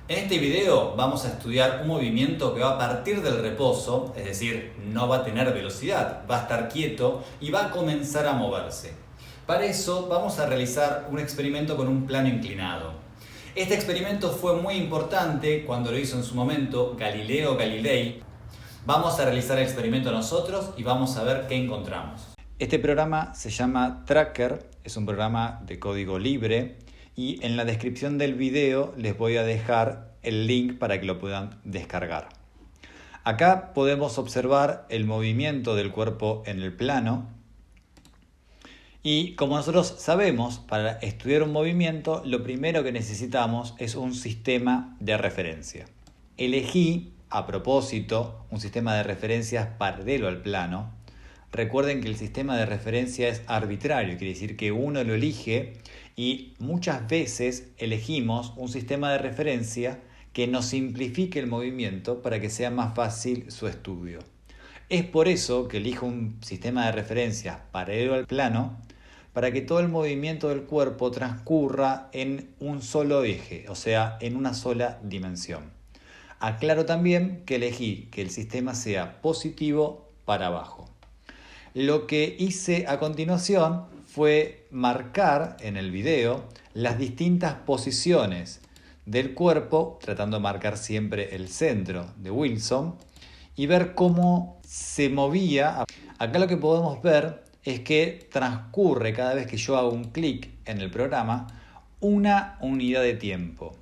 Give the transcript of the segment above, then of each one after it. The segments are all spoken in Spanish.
En este video vamos a estudiar un movimiento que va a partir del reposo, es decir, no va a tener velocidad, va a estar quieto y va a comenzar a moverse. Para eso vamos a realizar un experimento con un plano inclinado. Este experimento fue muy importante cuando lo hizo en su momento Galileo Galilei. Vamos a realizar el experimento nosotros y vamos a ver qué encontramos. Este programa se llama Tracker, es un programa de código libre y en la descripción del video les voy a dejar el link para que lo puedan descargar. Acá podemos observar el movimiento del cuerpo en el plano y como nosotros sabemos, para estudiar un movimiento lo primero que necesitamos es un sistema de referencia. Elegí a propósito un sistema de referencias paralelo al plano. Recuerden que el sistema de referencia es arbitrario, quiere decir que uno lo elige y muchas veces elegimos un sistema de referencia que nos simplifique el movimiento para que sea más fácil su estudio. Es por eso que elijo un sistema de referencia paralelo al plano para que todo el movimiento del cuerpo transcurra en un solo eje, o sea, en una sola dimensión. Aclaro también que elegí que el sistema sea positivo para abajo. Lo que hice a continuación fue marcar en el video las distintas posiciones del cuerpo, tratando de marcar siempre el centro de Wilson y ver cómo se movía. Acá lo que podemos ver es que transcurre cada vez que yo hago un clic en el programa una unidad de tiempo.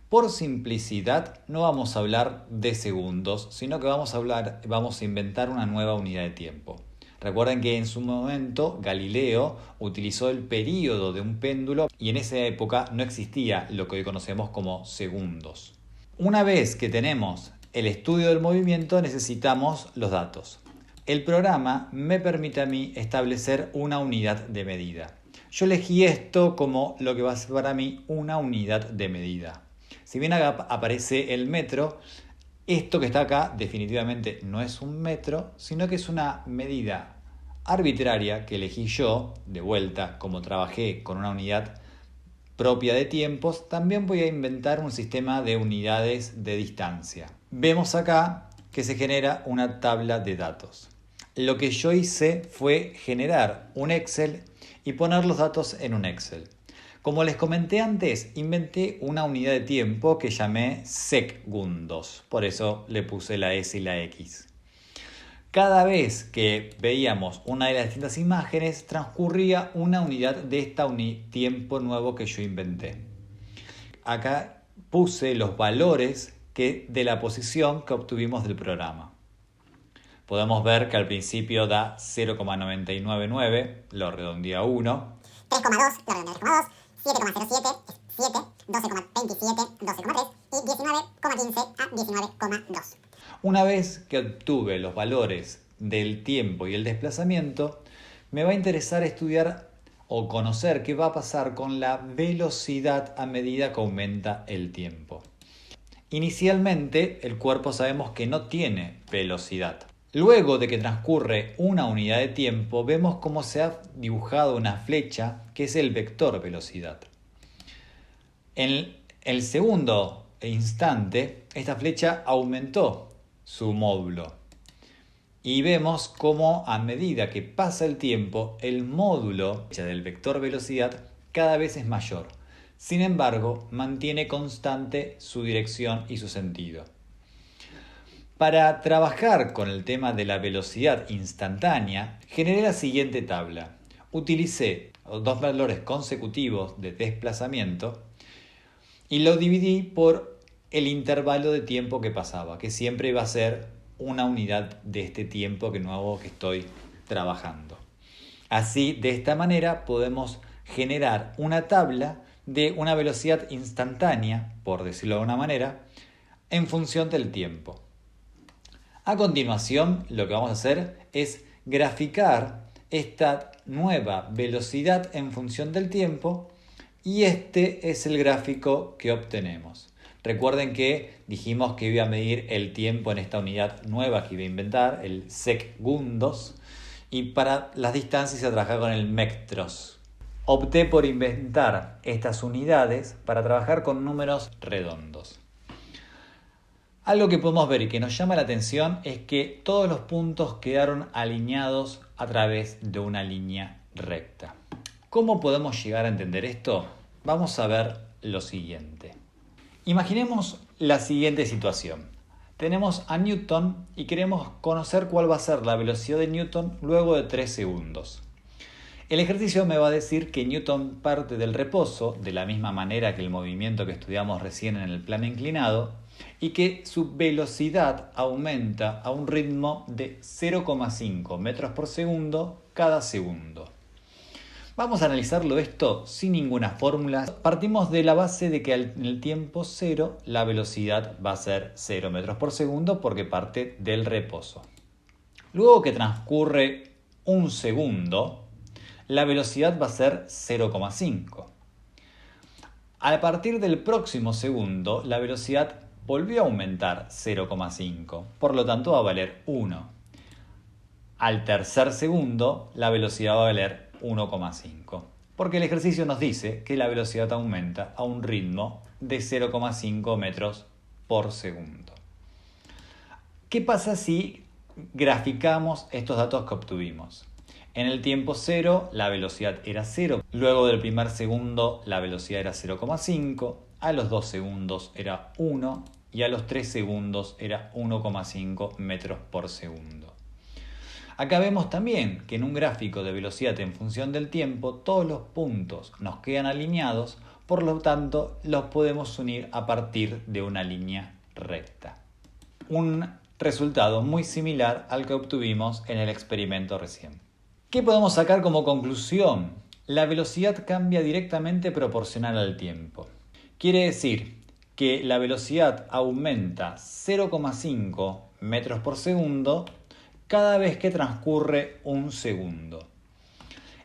Por simplicidad no vamos a hablar de segundos, sino que vamos a inventar una nueva unidad de tiempo. Recuerden que en su momento Galileo utilizó el período de un péndulo y en esa época no existía lo que hoy conocemos como segundos. Una vez que tenemos el estudio del movimiento necesitamos los datos. El programa me permite a mí establecer una unidad de medida. Yo elegí esto como lo que va a ser para mí una unidad de medida. Si bien acá aparece el metro, esto que está acá definitivamente no es un metro, sino que es una medida arbitraria que elegí yo, de vuelta, como trabajé con una unidad propia de tiempos, también voy a inventar un sistema de unidades de distancia. Vemos acá que se genera una tabla de datos. Lo que yo hice fue generar un Excel y poner los datos en un Excel. Como les comenté antes, inventé una unidad de tiempo que llamé segundos, por eso le puse la S y la X. Cada vez que veíamos una de las distintas imágenes, transcurría una unidad de este tiempo nuevo que yo inventé. Acá puse los valores de la posición que obtuvimos del programa. Podemos ver que al principio da 0,999, lo redondeé a 1. 3,2, lo redondeo a 3,2. 7,07 es 7, 12,27, 12,3 y 19,15 a 19,2. Una vez que obtuve los valores del tiempo y el desplazamiento, me va a interesar estudiar o conocer qué va a pasar con la velocidad a medida que aumenta el tiempo. Inicialmente, el cuerpo sabemos que no tiene velocidad. Luego de que transcurre una unidad de tiempo, vemos cómo se ha dibujado una flecha que es el vector velocidad. En el segundo instante, esta flecha aumentó su módulo. Y vemos cómo a medida que pasa el tiempo, el módulo del vector velocidad cada vez es mayor. Sin embargo, mantiene constante su dirección y su sentido. Para trabajar con el tema de la velocidad instantánea, generé la siguiente tabla. Utilicé dos valores consecutivos de desplazamiento y lo dividí por el intervalo de tiempo que pasaba, que siempre iba a ser una unidad de este tiempo nuevo que estoy trabajando. Así, de esta manera, podemos generar una tabla de una velocidad instantánea, por decirlo de alguna manera, en función del tiempo. A continuación, lo que vamos a hacer es graficar esta nueva velocidad en función del tiempo y este es el gráfico que obtenemos. Recuerden que dijimos que iba a medir el tiempo en esta unidad nueva que iba a inventar, el segundos, y para las distancias se trabaja con el metros. Opté por inventar estas unidades para trabajar con números redondos. Algo que podemos ver y que nos llama la atención es que todos los puntos quedaron alineados a través de una línea recta. ¿Cómo podemos llegar a entender esto? Vamos a ver lo siguiente. Imaginemos la siguiente situación. Tenemos a Newton y queremos conocer cuál va a ser la velocidad de Newton luego de 3 segundos. El ejercicio me va a decir que Newton parte del reposo, de la misma manera que el movimiento que estudiamos recién en el plano inclinado, y que su velocidad aumenta a un ritmo de 0,5 metros por segundo cada segundo. Vamos a analizarlo esto sin ninguna fórmula. Partimos de la base de que en el tiempo cero la velocidad va a ser 0 metros por segundo porque parte del reposo. Luego que transcurre un segundo, la velocidad va a ser 0,5. A partir del próximo segundo, la velocidad volvió a aumentar 0,5, por lo tanto va a valer 1. Al tercer segundo, la velocidad va a valer 1,5, porque el ejercicio nos dice que la velocidad aumenta a un ritmo de 0,5 metros por segundo. ¿Qué pasa si graficamos estos datos que obtuvimos? En el tiempo cero, la velocidad era 0. Luego del primer segundo, la velocidad era 0,5. A los 2 segundos era 1. Y a los 3 segundos era 1,5 metros por segundo. Acá vemos también que en un gráfico de velocidad en función del tiempo, todos los puntos nos quedan alineados, por lo tanto los podemos unir a partir de una línea recta. Un resultado muy similar al que obtuvimos en el experimento recién. ¿Qué podemos sacar como conclusión? La velocidad cambia directamente proporcional al tiempo. Quiere decir que la velocidad aumenta 0,5 metros por segundo cada vez que transcurre un segundo.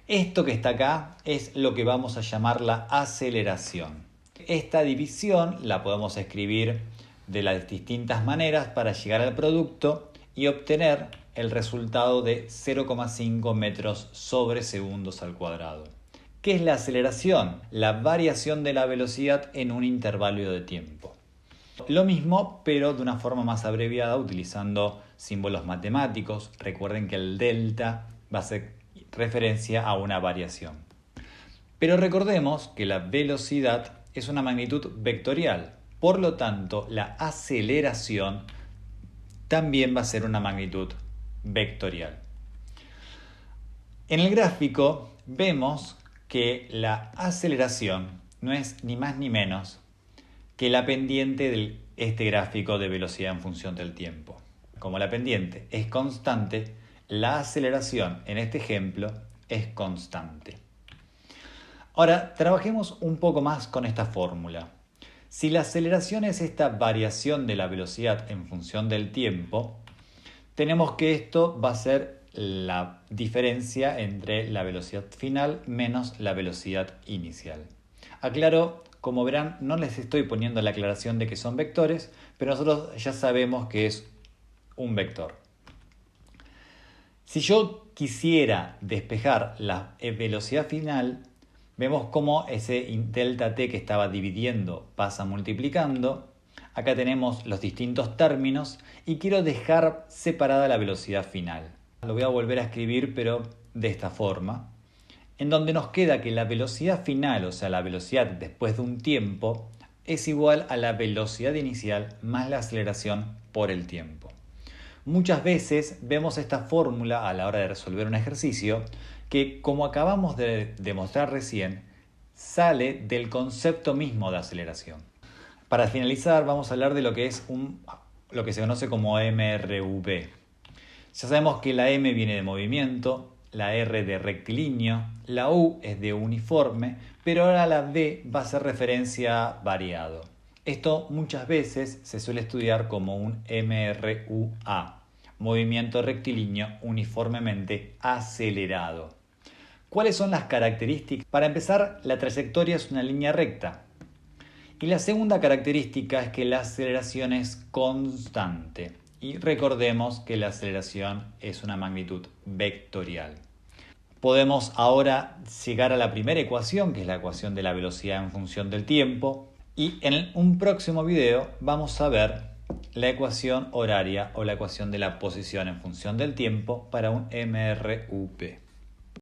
Esto que está acá es lo que vamos a llamar la aceleración. Esta división la podemos escribir de las distintas maneras para llegar al producto y obtener el resultado de 0,5 metros sobre segundos al cuadrado. ¿Qué es la aceleración? La variación de la velocidad en un intervalo de tiempo. Lo mismo, pero de una forma más abreviada, utilizando símbolos matemáticos. Recuerden que el delta va a hacer referencia a una variación. Pero recordemos que la velocidad es una magnitud vectorial. Por lo tanto, la aceleración también va a ser una magnitud vectorial. En el gráfico vemos que la aceleración no es ni más ni menos que la pendiente de este gráfico de velocidad en función del tiempo. Como la pendiente es constante, la aceleración en este ejemplo es constante. Ahora, trabajemos un poco más con esta fórmula. Si la aceleración es esta variación de la velocidad en función del tiempo, tenemos que esto va a ser la diferencia entre la velocidad final menos la velocidad inicial. Aclaro, como verán, no les estoy poniendo la aclaración de que son vectores, pero nosotros ya sabemos que es un vector. Si yo quisiera despejar la velocidad final, vemos cómo ese delta t que estaba dividiendo pasa multiplicando. Acá tenemos los distintos términos y quiero dejar separada la velocidad final. Lo voy a volver a escribir, pero de esta forma, en donde nos queda que la velocidad final, o sea, la velocidad después de un tiempo, es igual a la velocidad inicial más la aceleración por el tiempo. Muchas veces vemos esta fórmula a la hora de resolver un ejercicio que, como acabamos de demostrar recién, sale del concepto mismo de aceleración. Para finalizar, vamos a hablar de lo que es lo que se conoce como MRV. Ya sabemos que la M viene de movimiento, la R de rectilíneo, la U es de uniforme, pero ahora la V va a hacer referencia a variado. Esto muchas veces se suele estudiar como un MRUA, movimiento rectilíneo uniformemente acelerado. ¿Cuáles son las características? Para empezar, la trayectoria es una línea recta. Y la segunda característica es que la aceleración es constante. Y recordemos que la aceleración es una magnitud vectorial. Podemos ahora llegar a la primera ecuación, que es la ecuación de la velocidad en función del tiempo. Y en un próximo video vamos a ver la ecuación horaria o la ecuación de la posición en función del tiempo para un MRUP.